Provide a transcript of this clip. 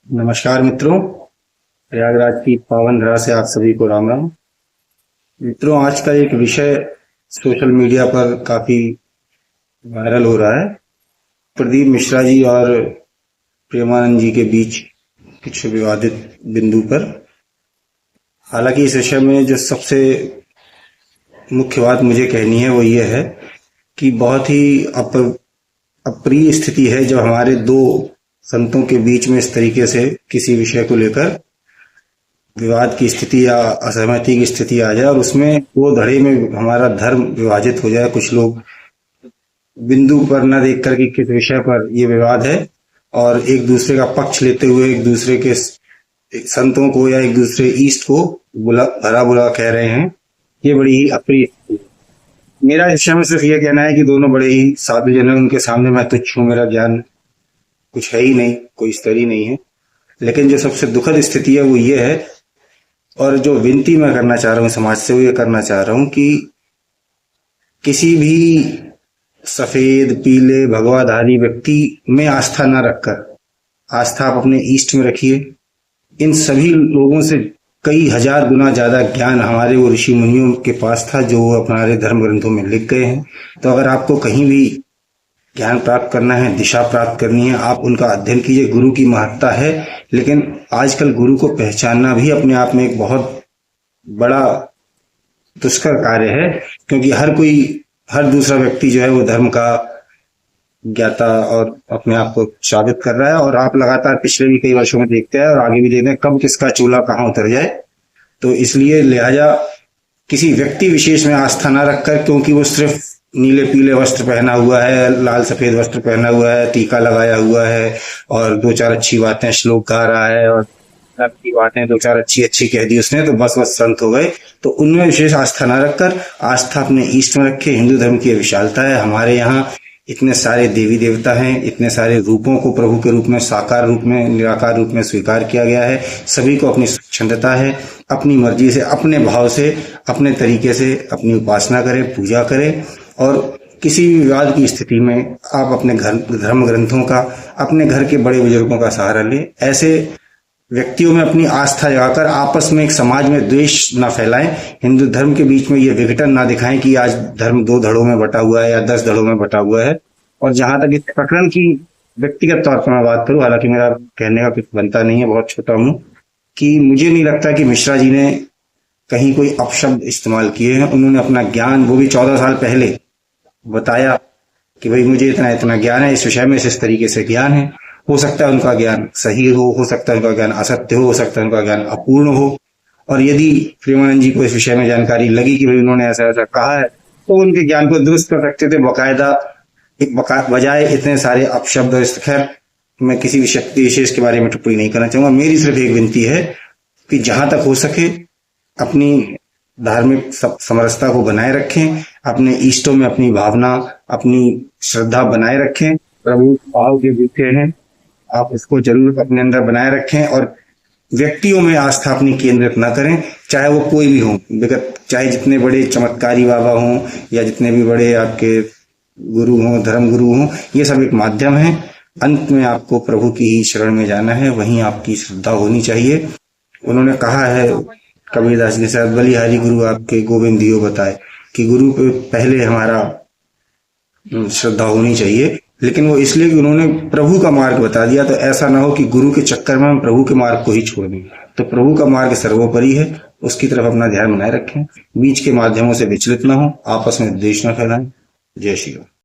नमस्कार मित्रों। प्रयागराज की पावन धरा से आप सभी को राम राम। मित्रों, आज का एक विषय सोशल मीडिया पर काफी वायरल हो रहा है। प्रदीप मिश्रा जी और प्रेमानंद जी के बीच कुछ विवादित बिंदु पर। हालांकि इस विषय में जो सबसे मुख्य बात मुझे कहनी है वो ये है कि बहुत ही अप्रिय स्थिति है जब हमारे दो संतों के बीच में इस तरीके से किसी विषय को लेकर विवाद की स्थिति या असहमति की स्थिति आ जाए और उसमें दो धड़े में हमारा धर्म विभाजित हो जाए। कुछ लोग बिंदु पर न देख कर कि किस विषय पर ये विवाद है और एक दूसरे का पक्ष लेते हुए एक दूसरे के संतों को या एक दूसरे ईस्ट को भला बुरा कह रहे हैं। ये बड़ी ही अप्रिय स्थिति है। मेरा इस विषय में सिर्फ ये कहना है कि दोनों बड़े ही साधु जन हैं, उनके सामने मैं तुच्छ हूँ, मेरा ज्ञान कुछ है ही नहीं, कोई स्तर ही नहीं है। लेकिन जो सबसे दुखद स्थिति है वो ये है, और जो विनती मैं करना चाह रहा हूं समाज से वो ये करना चाह रहा हूं कि किसी भी सफेद पीले भगवाधारी व्यक्ति में आस्था न रखकर आस्था आप अपने ईस्ट में रखिए। इन सभी लोगों से कई हजार गुना ज्यादा ज्ञान हमारे वो ऋषि मुनियों के पास था जो हमारे धर्म ग्रंथों में लिख गए हैं। तो अगर आपको कहीं भी ज्ञान प्राप्त करना है, दिशा प्राप्त करनी है, आप उनका अध्ययन कीजिए। गुरु की महत्ता है, लेकिन आजकल गुरु को पहचानना भी अपने आप में एक बहुत बड़ा दुष्कर कार्य है, क्योंकि हर दूसरा व्यक्ति जो है वो धर्म का ज्ञाता और अपने आप को साबित कर रहा है। और आप लगातार पिछले भी कई वर्षों में देखते हैं और आगे भी देखते हैं कब किसका चूल्हा कहाँ उतर जाए। तो इसलिए लिहाजा किसी व्यक्ति विशेष में आस्था न रखकर, क्योंकि वो सिर्फ नीले पीले वस्त्र पहना हुआ है, लाल सफेद वस्त्र पहना हुआ है, टीका लगाया हुआ है और दो चार अच्छी बातें श्लोक गा रहा है और की बातें दो चार अच्छी कह दी उसने तो बस संत हो गए, तो उनमें विशेष आस्था न रखकर आस्था अपने ईष्ट में रखे। हिंदू धर्म की विशालता है, हमारे यहाँ इतने सारे देवी देवता हैं, इतने सारे रूपों को प्रभु के रूप में, साकार रूप में, निराकार रूप में स्वीकार किया गया है। सभी को अपनी स्वच्छंदता है, अपनी मर्जी से, अपने भाव से, अपने तरीके से अपनी उपासना करें, पूजा करें। और किसी भी विवाद की स्थिति में आप अपने धर्म ग्रंथों का, अपने घर के बड़े बुजुर्गों का सहारा लें। ऐसे व्यक्तियों में अपनी आस्था जगाकर आपस में एक समाज में द्वेष ना फैलाएं, हिंदू धर्म के बीच में ये विघटन ना दिखाएं कि आज धर्म 2 धड़ों में बटा हुआ है या 10 धड़ों में बटा हुआ है। और जहां तक इस प्रकरण की व्यक्तिगत तौर पर मैं बात करूं, हालांकि मेरा कहने का कुछ बनता नहीं है, बहुत छोटा हूं, कि मुझे नहीं लगता कि मिश्रा जी ने कहीं कोई अपशब्द इस्तेमाल किए हैं। उन्होंने अपना ज्ञान, वो भी 14 साल पहले, बताया कि भाई मुझे इतना इतना ज्ञान है, इस विषय में इस तरीके से ज्ञान है। हो सकता है उनका ज्ञान सही हो सकता है उनका ज्ञान असत्य हो सकता है उनका ज्ञान अपूर्ण हो। और यदि प्रेमानंद जी को इस विषय में जानकारी लगी कि भाई उन्होंने ऐसा ऐसा कहा है, तो उनके ज्ञान को दुरुस्त कर सकते थे बाकायदा, बजाय इतने सारे अपशब्द। और खैर, मैं किसी भी शक्ति विशेष के बारे में टिप्पणी नहीं करना चाहूंगा। मेरी सिर्फ एक विनती है कि जहां तक हो सके अपनी धार्मिक समरसता को बनाए रखें, अपने इष्टों में अपनी भावना, अपनी श्रद्धा बनाए रखें। प्रभु भाव के भूखे हैं, आप इसको जरूर अपने अंदर बनाए रखें। और व्यक्तियों में आस्था अपनी केंद्रित ना करें, चाहे वो कोई भी हो, चाहे जितने बड़े चमत्कारी बाबा हों या जितने भी बड़े आपके गुरु हों, धर्म गुरु हों, ये सब एक माध्यम है। अंत में आपको प्रभु की ही शरण में जाना है, वहीं आपकी श्रद्धा होनी चाहिए। उन्होंने कहा है कबीरदास जी से, बलिहारी गुरु आपके गोविंद दियो बताए, कि गुरु पे पहले हमारा श्रद्धा होनी चाहिए। लेकिन वो इसलिए कि उन्होंने प्रभु का मार्ग बता दिया, तो ऐसा ना हो कि गुरु के चक्कर में हम प्रभु के मार्ग को ही छोड़ दें। तो प्रभु का मार्ग सर्वोपरि है, उसकी तरफ अपना ध्यान बनाए रखें, बीच के माध्यमों से विचलित ना हो, आपस में द्वेष न फैलाएं। जय श्री राम।